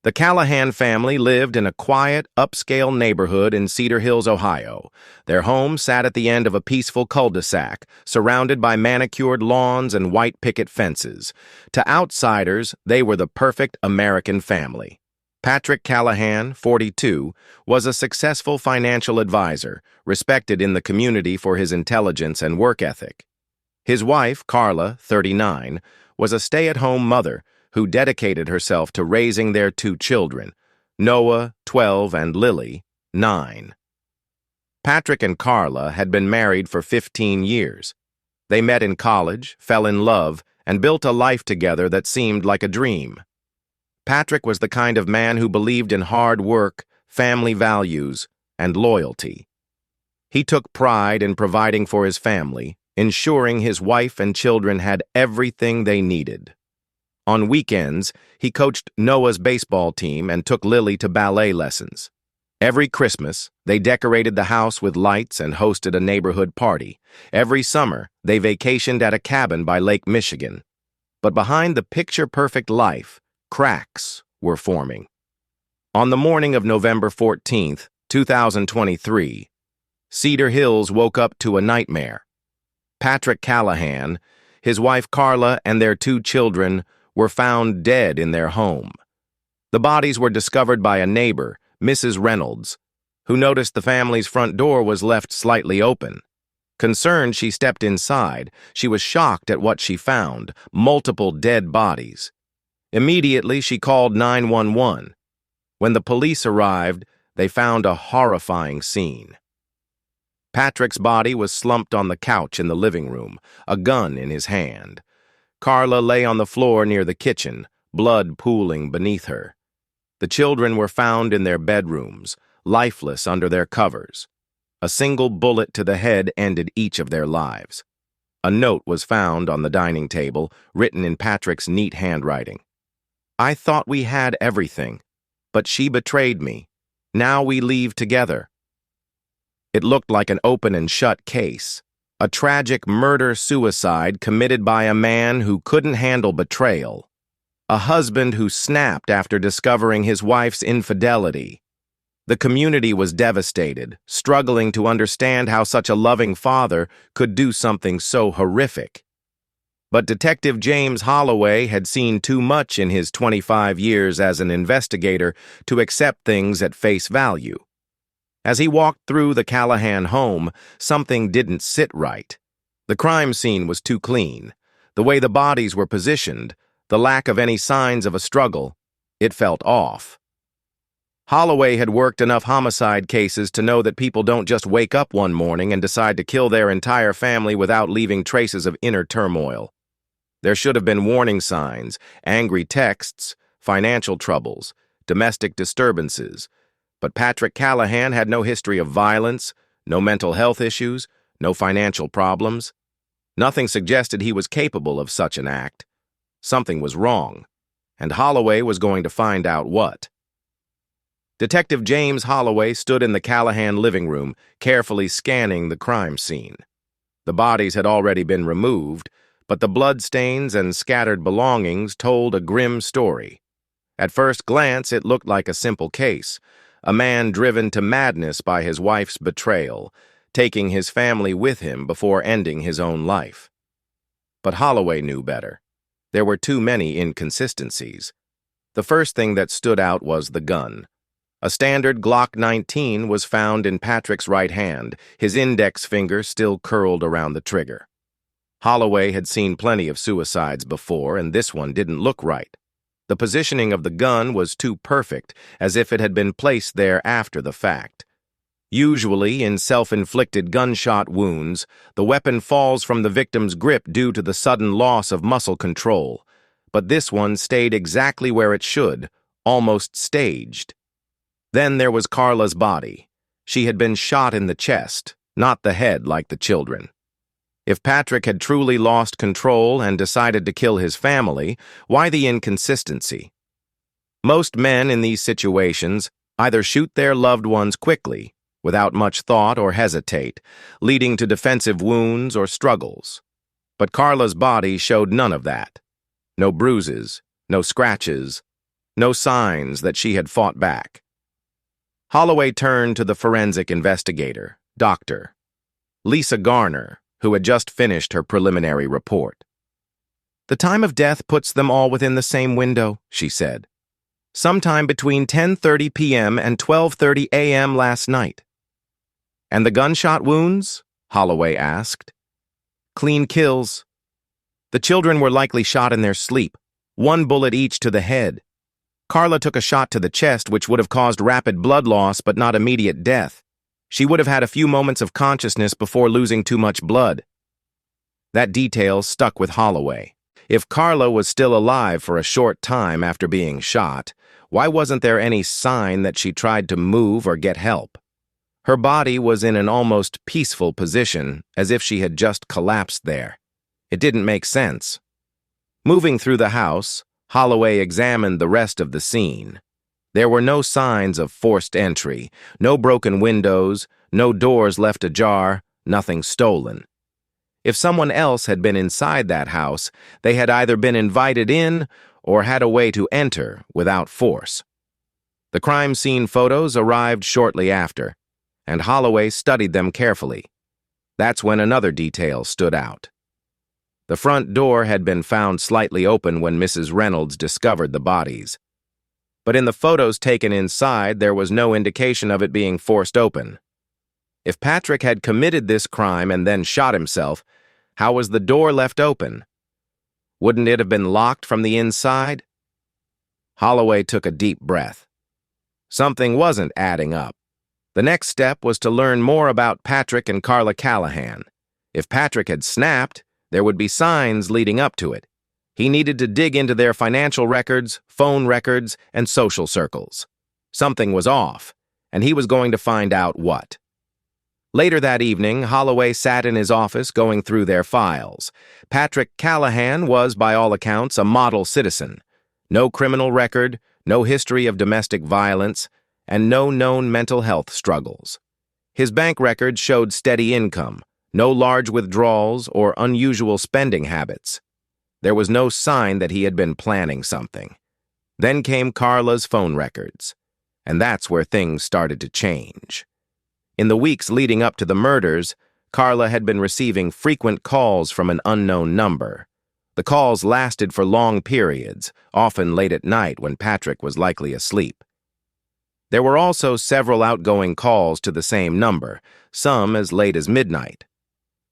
The Callahan family lived in a quiet, upscale neighborhood in Cedar Hills, Ohio. Their home sat at the end of a peaceful cul-de-sac, surrounded by manicured lawns and white picket fences. To outsiders, they were the perfect American family. Patrick Callahan, 42, was a successful financial advisor, respected in the community for his intelligence and work ethic. His wife, Carla, 39, was a stay-at-home mother who dedicated herself to raising their two children, Noah, 12, and Lily, 9. Patrick and Carla had been married for 15 years. They met in college, fell in love, and built a life together that seemed like a dream. Patrick was the kind of man who believed in hard work, family values, and loyalty. He took pride in providing for his family, ensuring his wife and children had everything they needed. On weekends, he coached Noah's baseball team and took Lily to ballet lessons. Every Christmas, they decorated the house with lights and hosted a neighborhood party. Every summer, they vacationed at a cabin by Lake Michigan. But behind the picture-perfect life, cracks were forming. On the morning of November 14, 2023, Cedar Hills woke up to a nightmare. Patrick Callahan, his wife Carla, and their two children were found dead in their home. The bodies were discovered by a neighbor, Mrs. Reynolds, who noticed the family's front door was left slightly open. Concerned, she stepped inside. She was shocked at what she found, multiple dead bodies. Immediately, she called 911. When the police arrived, they found a horrifying scene. Patrick's body was slumped on the couch in the living room, a gun in his hand. Carla lay on the floor near the kitchen, blood pooling beneath her. The children were found in their bedrooms, lifeless under their covers. A single bullet to the head ended each of their lives. A note was found on the dining table, written in Patrick's neat handwriting. "I thought we had everything, but she betrayed me. Now we leave together." It looked like an open and shut case. A tragic murder-suicide committed by a man who couldn't handle betrayal. A husband who snapped after discovering his wife's infidelity. The community was devastated, struggling to understand how such a loving father could do something so horrific. But Detective James Holloway had seen too much in his 25 years as an investigator to accept things at face value. As he walked through the Callahan home, something didn't sit right. The crime scene was too clean. The way the bodies were positioned, the lack of any signs of a struggle, it felt off. Holloway had worked enough homicide cases to know that people don't just wake up one morning and decide to kill their entire family without leaving traces of inner turmoil. There should have been warning signs, angry texts, financial troubles, domestic disturbances. But Patrick Callahan had no history of violence, no mental health issues, no financial problems. Nothing suggested he was capable of such an act. Something was wrong, and Holloway was going to find out what. Detective James Holloway stood in the Callahan living room, carefully scanning the crime scene. The bodies had already been removed, but the bloodstains and scattered belongings told a grim story. At first glance, it looked like a simple case. A man driven to madness by his wife's betrayal, taking his family with him before ending his own life. But Holloway knew better. There were too many inconsistencies. The first thing that stood out was the gun. A standard Glock 19 was found in Patrick's right hand, his index finger still curled around the trigger. Holloway had seen plenty of suicides before, and this one didn't look right. The positioning of the gun was too perfect, as if it had been placed there after the fact. Usually, in self-inflicted gunshot wounds, the weapon falls from the victim's grip due to the sudden loss of muscle control. But this one stayed exactly where it should, almost staged. Then there was Carla's body. She had been shot in the chest, not the head like the children. If Patrick had truly lost control and decided to kill his family, why the inconsistency? Most men in these situations either shoot their loved ones quickly, without much thought or hesitate, leading to defensive wounds or struggles. But Carla's body showed none of that. No bruises, no scratches, No signs that she had fought back. Holloway turned to the forensic investigator, Dr. Lisa Garner, who had just finished her preliminary report. "The time of death puts them all within the same window," she said. "Sometime between 10:30 p.m. and 12:30 a.m. last night." "And the gunshot wounds?" Holloway asked. "Clean kills. The children were likely shot in their sleep, one bullet each to the head. Carla took a shot to the chest, which would have caused rapid blood loss but not immediate death. She would have had a few moments of consciousness before losing too much blood." That detail stuck with Holloway. If Carla was still alive for a short time after being shot, why wasn't there any sign that she tried to move or get help? Her body was in an almost peaceful position, as if she had just collapsed there. It didn't make sense. Moving through the house, Holloway examined the rest of the scene. There were no signs of forced entry, no broken windows, no doors left ajar, nothing stolen. If someone else had been inside that house, they had either been invited in or had a way to enter without force. The crime scene photos arrived shortly after, and Holloway studied them carefully. That's when another detail stood out. The front door had been found slightly open when Mrs. Reynolds discovered the bodies. But in the photos taken inside, there was no indication of it being forced open. If Patrick had committed this crime and then shot himself, how was the door left open? Wouldn't it have been locked from the inside? Holloway took a deep breath. Something wasn't adding up. The next step was to learn more about Patrick and Carla Callahan. If Patrick had snapped, there would be signs leading up to it. He needed to dig into their financial records, phone records, and social circles. Something was off, and he was going to find out what. Later that evening, Holloway sat in his office going through their files. Patrick Callahan was, by all accounts, a model citizen. No criminal record, no history of domestic violence, and no known mental health struggles. His bank records showed steady income, no large withdrawals or unusual spending habits. There was no sign that he had been planning something. Then came Carla's phone records, and that's where things started to change. In the weeks leading up to the murders, Carla had been receiving frequent calls from an unknown number. The calls lasted for long periods, often late at night when Patrick was likely asleep. There were also several outgoing calls to the same number, some as late as midnight.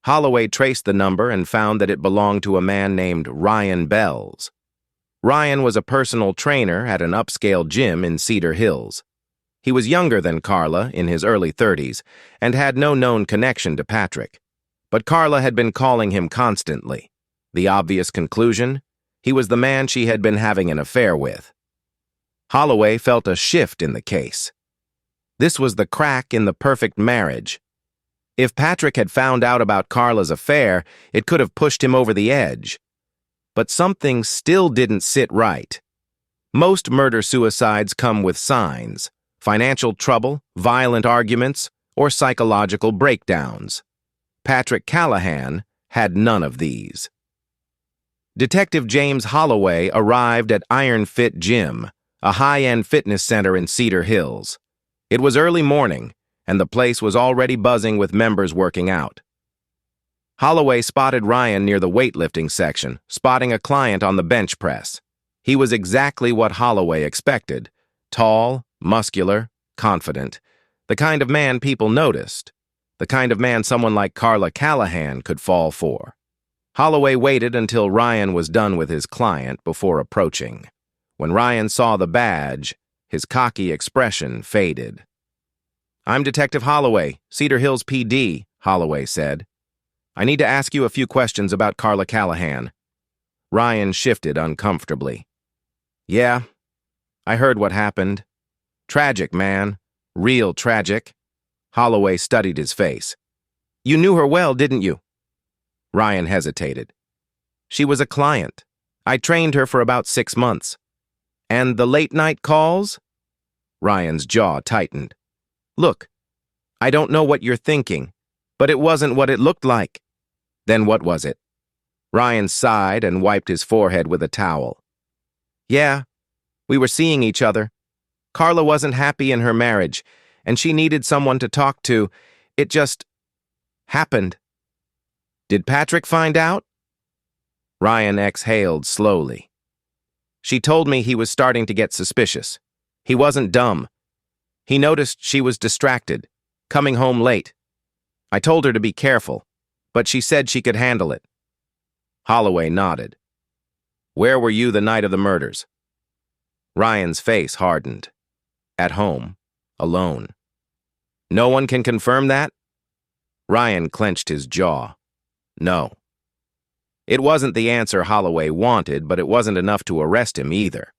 Holloway traced the number and found that it belonged to a man named Ryan Bells. Ryan was a personal trainer at an upscale gym in Cedar Hills. He was younger than Carla, in his early 30s, and had no known connection to Patrick. But Carla had been calling him constantly. The obvious conclusion? He was the man she had been having an affair with. Holloway felt a shift in the case. This was the crack in the perfect marriage. If Patrick had found out about Carla's affair, it could have pushed him over the edge. But something still didn't sit right. Most murder-suicides come with signs: financial trouble, violent arguments, or psychological breakdowns. Patrick Callahan had none of these. Detective James Holloway arrived at Iron Fit Gym, a high-end fitness center in Cedar Hills. It was early morning, and the place was already buzzing with members working out. Holloway spotted Ryan near the weightlifting section, spotting a client on the bench press. He was exactly what Holloway expected: tall, muscular, confident, the kind of man people noticed, the kind of man someone like Carla Callahan could fall for. Holloway waited until Ryan was done with his client before approaching. When Ryan saw the badge, his cocky expression faded. "I'm Detective Holloway, Cedar Hills PD," Holloway said. "I need to ask you a few questions about Carla Callahan." Ryan shifted uncomfortably. "Yeah, I heard what happened. Tragic, man. Real tragic." Holloway studied his face. "You knew her well, didn't you?" Ryan hesitated. "She was a client. I trained her for about 6 months. And the late-night calls?" Ryan's jaw tightened. "Look, I don't know what you're thinking, but it wasn't what it looked like." "Then what was it?" Ryan sighed and wiped his forehead with a towel. "Yeah, We were seeing each other. Carla wasn't happy in her marriage, and she needed someone to talk to. It just happened. Did Patrick find out? Ryan exhaled slowly. She told me he was starting to get suspicious. He wasn't dumb. He noticed she was distracted, coming home late. I told her to be careful, but she said she could handle it. Holloway nodded. Where were you the night of the murders? Ryan's face hardened. At home, alone. No one can confirm that? Ryan clenched his jaw. No. It wasn't the answer Holloway wanted, but it wasn't enough to arrest him either.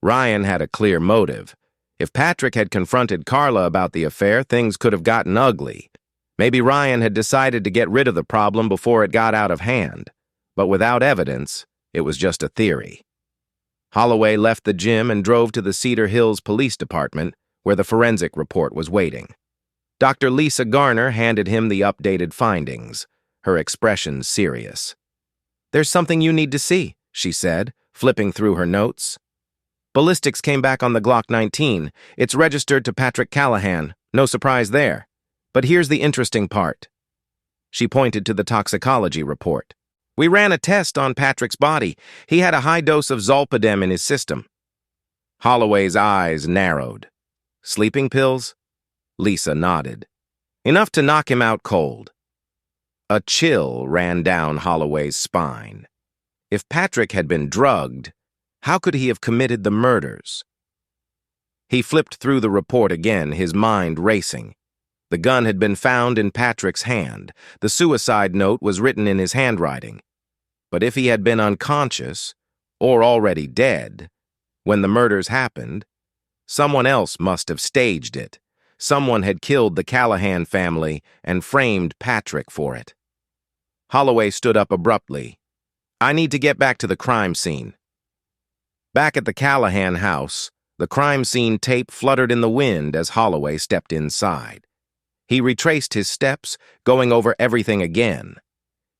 Ryan had a clear motive. If Patrick had confronted Carla about the affair, things could have gotten ugly. Maybe Ryan had decided to get rid of the problem before it got out of hand. But without evidence, it was just a theory. Holloway left the gym and drove to the Cedar Hills Police Department, where the forensic report was waiting. Dr. Lisa Garner handed him the updated findings, her expression serious. There's something you need to see, she said, flipping through her notes. Ballistics came back on the Glock 19. It's registered to Patrick Callahan. No surprise there. But here's the interesting part. She pointed to the toxicology report. We ran a test on Patrick's body. He had a high dose of zolpidem in his system. Holloway's eyes narrowed. Sleeping pills? Lisa nodded. Enough to knock him out cold. A chill ran down Holloway's spine. If Patrick had been drugged, how could he have committed the murders? He flipped through the report again, his mind racing. The gun had been found in Patrick's hand. The suicide note was written in his handwriting. But if he had been unconscious, or already dead, when the murders happened, someone else must have staged it. Someone had killed the Callahan family and framed Patrick for it. Holloway stood up abruptly. I need to get back to the crime scene. Back at the Callahan house, the crime scene tape fluttered in the wind as Holloway stepped inside. He retraced his steps, going over everything again.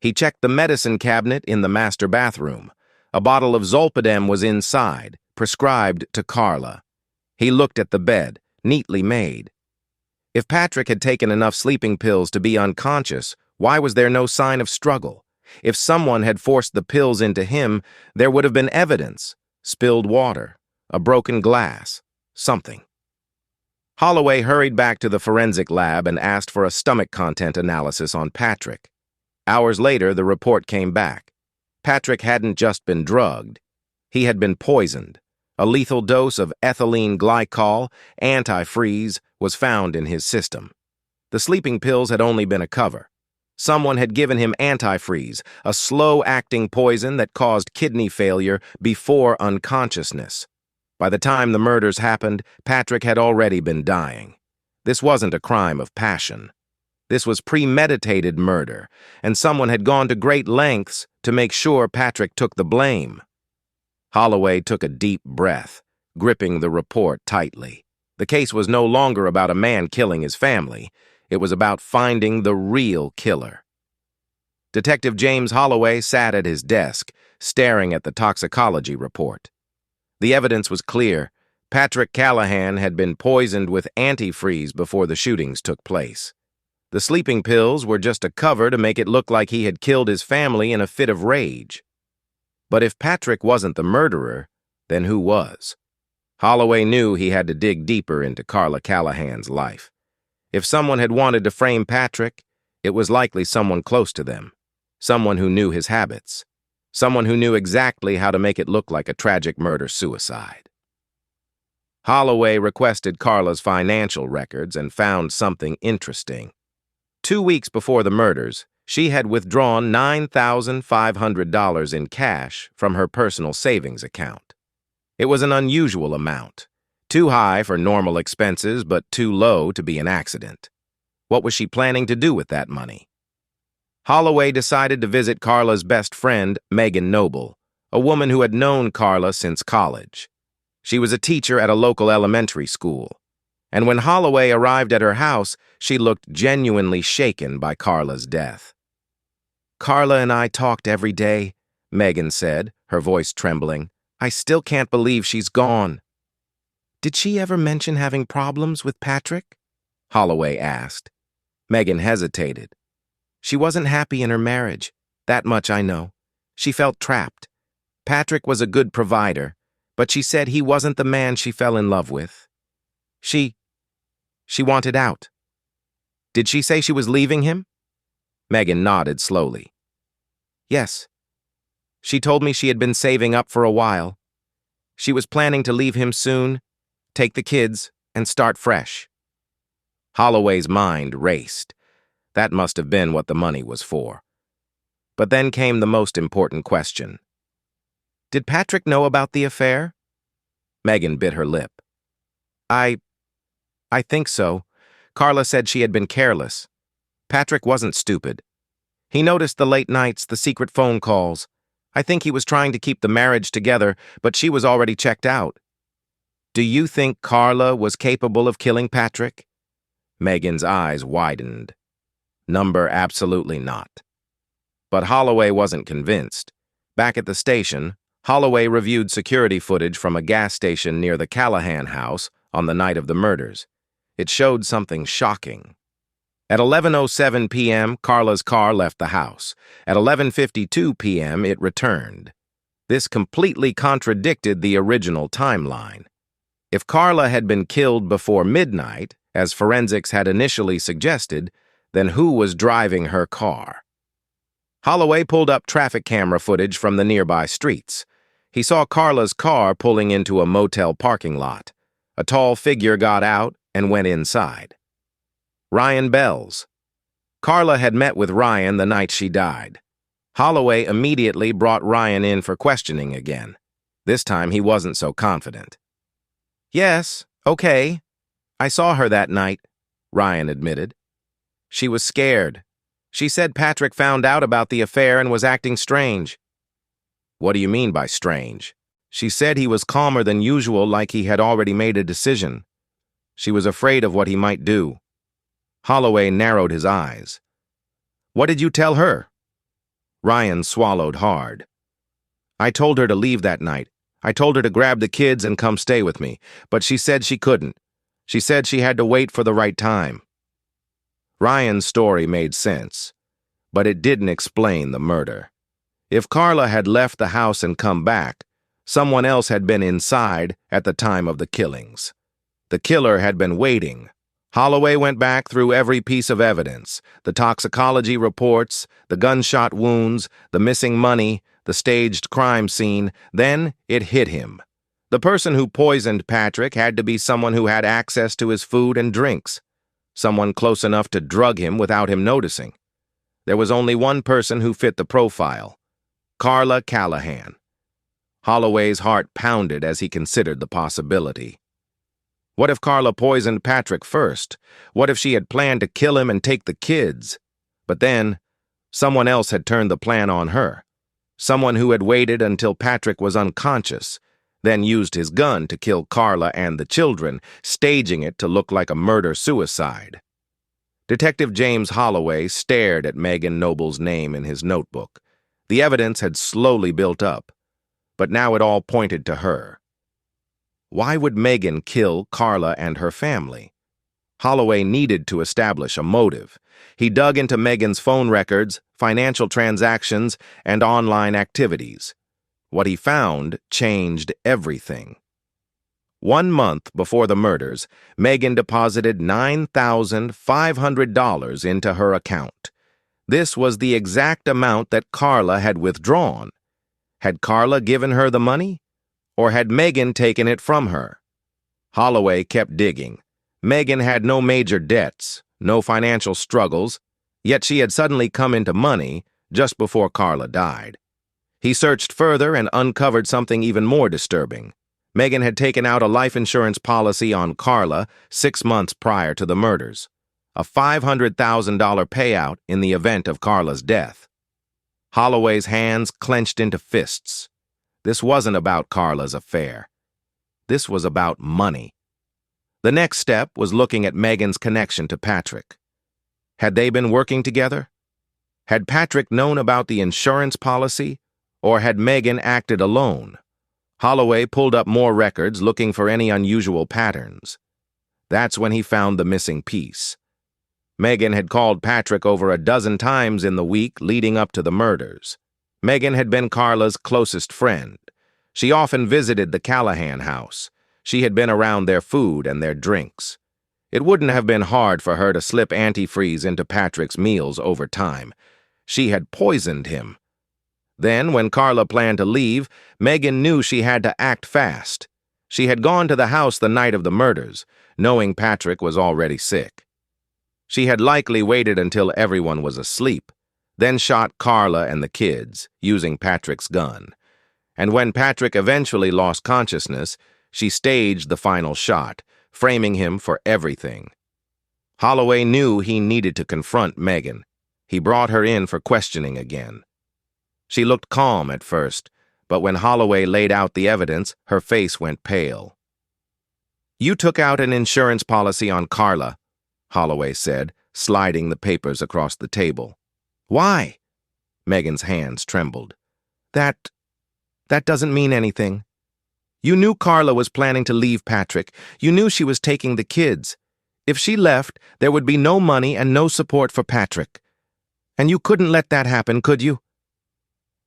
He checked the medicine cabinet in the master bathroom. A bottle of zolpidem was inside, prescribed to Carla. He looked at the bed, neatly made. If Patrick had taken enough sleeping pills to be unconscious, why was there no sign of struggle? If someone had forced the pills into him, there would have been evidence. Spilled water, a broken glass, something. Holloway hurried back to the forensic lab and asked for a stomach content analysis on Patrick. Hours later, the report came back. Patrick hadn't just been drugged. He had been poisoned. A lethal dose of ethylene glycol, antifreeze, was found in his system. The sleeping pills had only been a cover. Someone had given him antifreeze, a slow-acting poison that caused kidney failure before unconsciousness. By the time the murders happened, Patrick had already been dying. This wasn't a crime of passion. This was premeditated murder, and someone had gone to great lengths to make sure Patrick took the blame. Holloway took a deep breath, gripping the report tightly. The case was no longer about a man killing his family. It was about finding the real killer. Detective James Holloway sat at his desk, staring at the toxicology report. The evidence was clear. Patrick Callahan had been poisoned with antifreeze before the shootings took place. The sleeping pills were just a cover to make it look like he had killed his family in a fit of rage. But if Patrick wasn't the murderer, then who was? Holloway knew he had to dig deeper into Carla Callahan's life. If someone had wanted to frame Patrick, it was likely someone close to them, someone who knew his habits, someone who knew exactly how to make it look like a tragic murder-suicide. Holloway requested Carla's financial records and found something interesting. 2 weeks before the murders, she had withdrawn $9,500 in cash from her personal savings account. It was an unusual amount. Too high for normal expenses, but too low to be an accident. What was she planning to do with that money? Holloway decided to visit Carla's best friend, Megan Noble, a woman who had known Carla since college. She was a teacher at a local elementary school. And when Holloway arrived at her house, she looked genuinely shaken by Carla's death. Carla and I talked every day, Megan said, her voice trembling. I still can't believe she's gone. Did she ever mention having problems with Patrick? Holloway asked. Megan hesitated. She wasn't happy in her marriage. That much I know. She felt trapped. Patrick was a good provider, but she said he wasn't the man she fell in love with. She wanted out. Did she say she was leaving him? Megan nodded slowly. Yes. She told me she had been saving up for a while. She was planning to leave him soon, take the kids, and start fresh. Holloway's mind raced. That must have been what the money was for. But then came the most important question. Did Patrick know about the affair? Megan bit her lip. I think so. Carla said she had been careless. Patrick wasn't stupid. He noticed the late nights, the secret phone calls. I think he was trying to keep the marriage together, but she was already checked out. Do you think Carla was capable of killing Patrick? Megan's eyes widened. Number absolutely not. But Holloway wasn't convinced. Back at the station, Holloway reviewed security footage from a gas station near the Callahan house on the night of the murders. It showed something shocking. At 11:07 p.m., Carla's car left the house. At 11:52 p.m., it returned. This completely contradicted the original timeline. If Carla had been killed before midnight, as forensics had initially suggested, then who was driving her car? Holloway pulled up traffic camera footage from the nearby streets. He saw Carla's car pulling into a motel parking lot. A tall figure got out and went inside. Ryan Bells. Carla had met with Ryan the night she died. Holloway immediately brought Ryan in for questioning again. This time he wasn't so confident. Yes, okay. I saw her that night, Ryan admitted. She was scared. She said Patrick found out about the affair and was acting strange. What do you mean by strange? She said he was calmer than usual, like he had already made a decision. She was afraid of what he might do. Holloway narrowed his eyes. What did you tell her? Ryan swallowed hard. I told her to leave that night. I told her to grab the kids and come stay with me, but she said she couldn't. She said she had to wait for the right time. Ryan's story made sense, but it didn't explain the murder. If Carla had left the house and come back, someone else had been inside at the time of the killings. The killer had been waiting. Holloway went back through every piece of evidence, the toxicology reports, the gunshot wounds, the missing money, the staged crime scene. Then it hit him. The person who poisoned Patrick had to be someone who had access to his food and drinks, someone close enough to drug him without him noticing. There was only one person who fit the profile: Carla Callahan. Holloway's heart pounded as he considered the possibility. What if Carla poisoned Patrick first? What if she had planned to kill him and take the kids? But then, someone else had turned the plan on her. Someone who had waited until Patrick was unconscious, then used his gun to kill Carla and the children, staging it to look like a murder-suicide. Detective James Holloway stared at Megan Noble's name in his notebook. The evidence had slowly built up, but now it all pointed to her. Why would Megan kill Carla and her family? Holloway needed to establish a motive. He dug into Megan's phone records, financial transactions, and online activities. What he found changed everything. 1 month before the murders, Megan deposited $9,500 into her account. This was the exact amount that Carla had withdrawn. Had Carla given her the money? Or had Megan taken it from her? Holloway kept digging. Megan had no major debts, no financial struggles, yet she had suddenly come into money just before Carla died. He searched further and uncovered something even more disturbing. Megan had taken out a life insurance policy on Carla 6 months prior to the murders, a $500,000 payout in the event of Carla's death. Holloway's hands clenched into fists. This wasn't about Carla's affair. This was about money. The next step was looking at Megan's connection to Patrick. Had they been working together? Had Patrick known about the insurance policy, or had Megan acted alone? Holloway pulled up more records looking for any unusual patterns. That's when he found the missing piece. Megan had called Patrick over a dozen times in the week leading up to the murders. Megan had been Carla's closest friend. She often visited the Callahan house. She had been around their food and their drinks. It wouldn't have been hard for her to slip antifreeze into Patrick's meals over time. She had poisoned him. Then, when Carla planned to leave, Megan knew she had to act fast. She had gone to the house the night of the murders, knowing Patrick was already sick. She had likely waited until everyone was asleep, then shot Carla and the kids, using Patrick's gun. And when Patrick eventually lost consciousness, she staged the final shot, framing him for everything. Holloway knew he needed to confront Megan. He brought her in for questioning again. She looked calm at first, but when Holloway laid out the evidence, her face went pale. "You took out an insurance policy on Carla," Holloway said, sliding the papers across the table. "Why?" Megan's hands trembled. That doesn't mean anything. You knew Carla was planning to leave Patrick. You knew she was taking the kids. If she left, there would be no money and no support for Patrick. And you couldn't let that happen, could you?"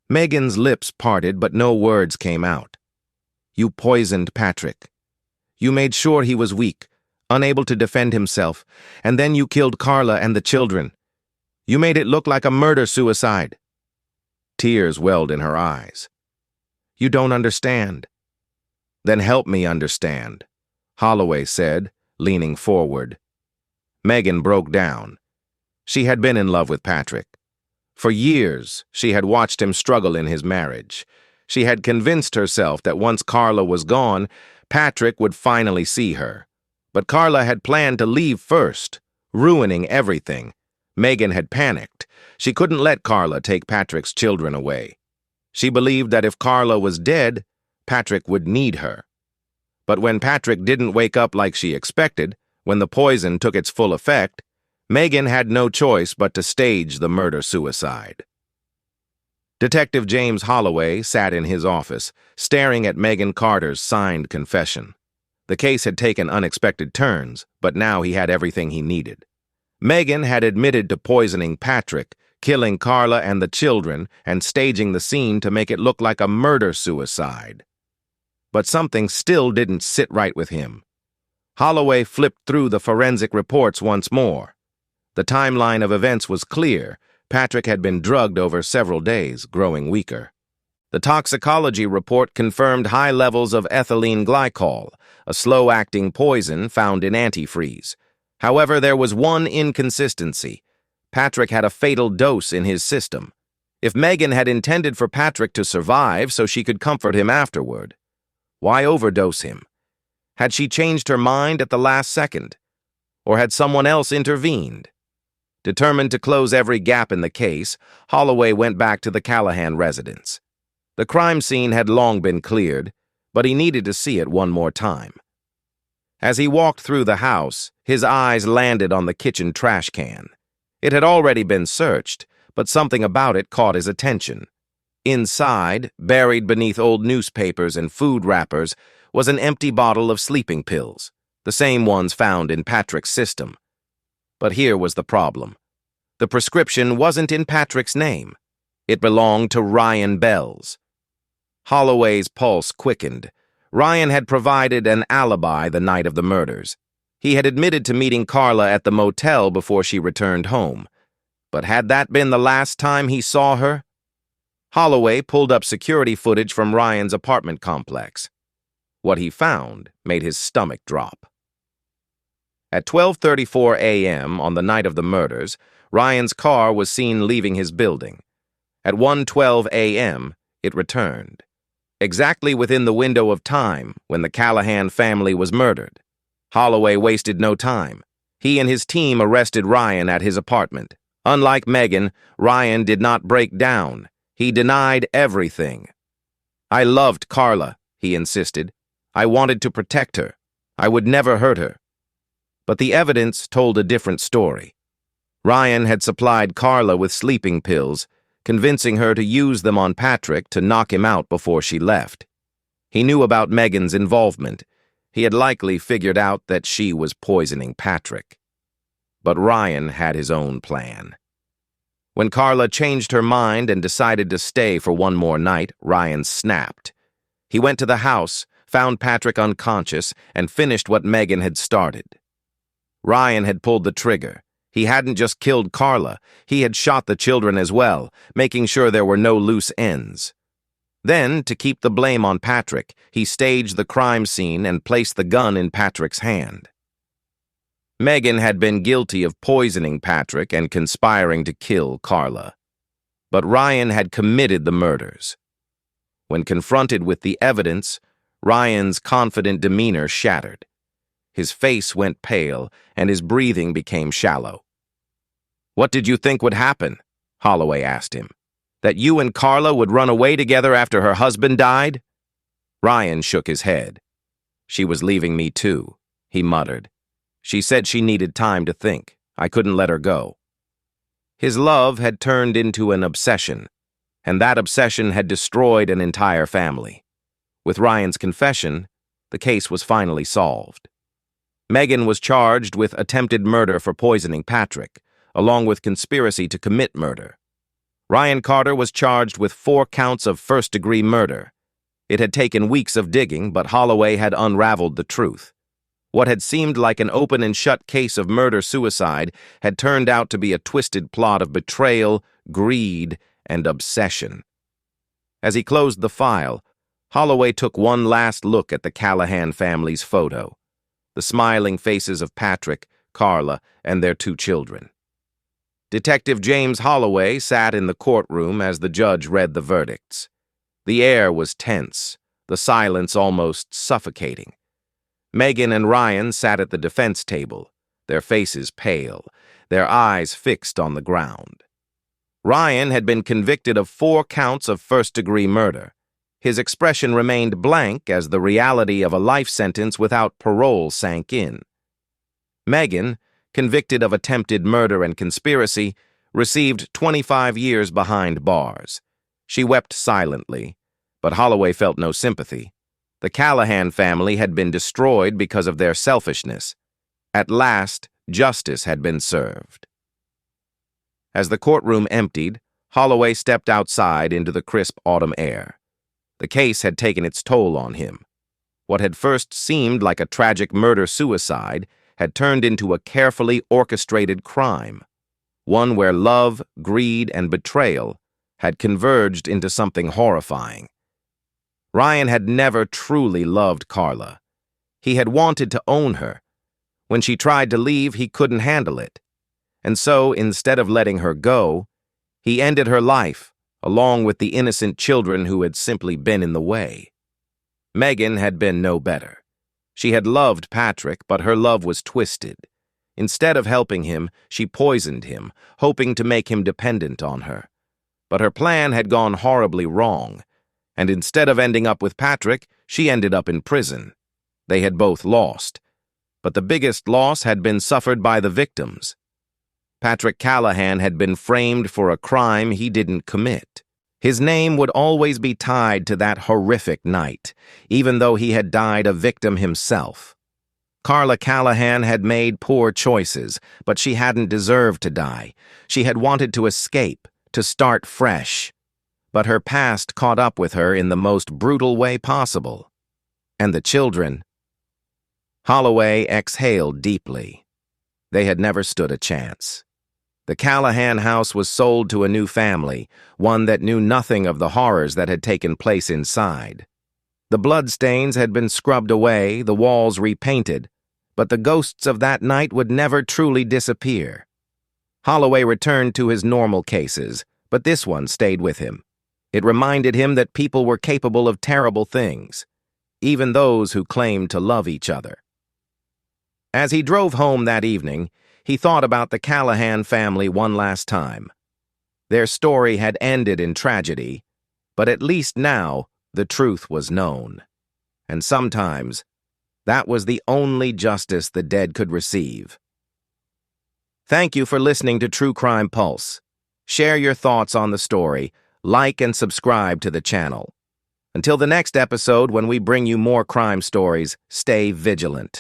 Megan's lips parted, but no words came out. "You poisoned Patrick. You made sure he was weak, unable to defend himself, and then you killed Carla and the children. You made it look like a murder-suicide." Tears welled in her eyes. "You don't understand." "Then help me understand," Holloway said, leaning forward. Megan broke down. She had been in love with Patrick. For years, she had watched him struggle in his marriage. She had convinced herself that once Carla was gone, Patrick would finally see her. But Carla had planned to leave first, ruining everything. Megan had panicked. She couldn't let Carla take Patrick's children away. She believed that if Carla was dead, Patrick would need her. But when Patrick didn't wake up like she expected, when the poison took its full effect, Megan had no choice but to stage the murder-suicide. Detective James Holloway sat in his office, staring at Megan Carter's signed confession. The case had taken unexpected turns, but now he had everything he needed. Megan had admitted to poisoning Patrick, killing Carla and the children, and staging the scene to make it look like a murder-suicide. But something still didn't sit right with him. Holloway flipped through the forensic reports once more. The timeline of events was clear. Patrick had been drugged over several days, growing weaker. The toxicology report confirmed high levels of ethylene glycol, a slow-acting poison found in antifreeze. However, there was one inconsistency. Patrick had a fatal dose in his system. If Megan had intended for Patrick to survive so she could comfort him afterward, why overdose him? Had she changed her mind at the last second? Or had someone else intervened? Determined to close every gap in the case, Holloway went back to the Callahan residence. The crime scene had long been cleared, but he needed to see it one more time. As he walked through the house, his eyes landed on the kitchen trash can. It had already been searched, but something about it caught his attention. Inside, buried beneath old newspapers and food wrappers, was an empty bottle of sleeping pills, the same ones found in Patrick's system. But here was the problem. The prescription wasn't in Patrick's name. It belonged to Ryan Bell's. Holloway's pulse quickened. Ryan had provided an alibi the night of the murders. He had admitted to meeting Carla at the motel before she returned home. But had that been the last time he saw her? Holloway pulled up security footage from Ryan's apartment complex. What he found made his stomach drop. At 12:34 a.m. on the night of the murders, Ryan's car was seen leaving his building. At 1:12 a.m., it returned. Exactly within the window of time when the Callahan family was murdered. Holloway wasted no time. He and his team arrested Ryan at his apartment. Unlike Megan, Ryan did not break down. He denied everything. "I loved Carla," he insisted. "I wanted to protect her. I would never hurt her." But the evidence told a different story. Ryan had supplied Carla with sleeping pills, convincing her to use them on Patrick to knock him out before she left. He knew about Megan's involvement. He had likely figured out that she was poisoning Patrick. But Ryan had his own plan. When Carla changed her mind and decided to stay for one more night, Ryan snapped. He went to the house, found Patrick unconscious, and finished what Megan had started. Ryan had pulled the trigger. He hadn't just killed Carla, he had shot the children as well, making sure there were no loose ends. Then, to keep the blame on Patrick, he staged the crime scene and placed the gun in Patrick's hand. Megan had been guilty of poisoning Patrick and conspiring to kill Carla. But Ryan had committed the murders. When confronted with the evidence, Ryan's confident demeanor shattered. His face went pale, and his breathing became shallow. "What did you think would happen?" Holloway asked him. "That you and Carla would run away together after her husband died?" Ryan shook his head. "She was leaving me too," he muttered. "She said she needed time to think. I couldn't let her go." His love had turned into an obsession, and that obsession had destroyed an entire family. With Ryan's confession, the case was finally solved. Megan was charged with attempted murder for poisoning Patrick, along with conspiracy to commit murder. Ryan Carter was charged with 4 counts of first-degree murder. It had taken weeks of digging, but Holloway had unraveled the truth. What had seemed like an open-and-shut case of murder-suicide had turned out to be a twisted plot of betrayal, greed, and obsession. As he closed the file, Holloway took one last look at the Callahan family's photo, the smiling faces of Patrick, Carla, and their 2 children. Detective James Holloway sat in the courtroom as the judge read the verdicts. The air was tense, the silence almost suffocating. Megan and Ryan sat at the defense table, their faces pale, their eyes fixed on the ground. Ryan had been convicted of 4 counts of first-degree murder. His expression remained blank as the reality of a life sentence without parole sank in. Megan, convicted of attempted murder and conspiracy, received 25 years behind bars. She wept silently, but Holloway felt no sympathy. The Callahan family had been destroyed because of their selfishness. At last, justice had been served. As the courtroom emptied, Holloway stepped outside into the crisp autumn air. The case had taken its toll on him. What had first seemed like a tragic murder-suicide had turned into a carefully orchestrated crime, one where love, greed, and betrayal had converged into something horrifying. Ryan had never truly loved Carla. He had wanted to own her. When she tried to leave, he couldn't handle it. And so, instead of letting her go, he ended her life, along with the innocent children who had simply been in the way. Megan had been no better. She had loved Patrick, but her love was twisted. Instead of helping him, she poisoned him, hoping to make him dependent on her. But her plan had gone horribly wrong, and instead of ending up with Patrick, she ended up in prison. They had both lost, but the biggest loss had been suffered by the victims. Patrick Callahan had been framed for a crime he didn't commit. His name would always be tied to that horrific night, even though he had died a victim himself. Carla Callahan had made poor choices, but she hadn't deserved to die. She had wanted to escape, to start fresh. But her past caught up with her in the most brutal way possible. And the children. Holloway exhaled deeply. They had never stood a chance. The Callahan house was sold to a new family, one that knew nothing of the horrors that had taken place inside. The bloodstains had been scrubbed away, the walls repainted, but the ghosts of that night would never truly disappear. Holloway returned to his normal cases, but this one stayed with him. It reminded him that people were capable of terrible things, even those who claimed to love each other. As he drove home that evening, he thought about the Callahan family one last time. Their story had ended in tragedy, but at least now the truth was known. And sometimes, that was the only justice the dead could receive. Thank you for listening to True Crime Pulse. Share your thoughts on the story, like and subscribe to the channel. Until the next episode when we bring you more crime stories, stay vigilant.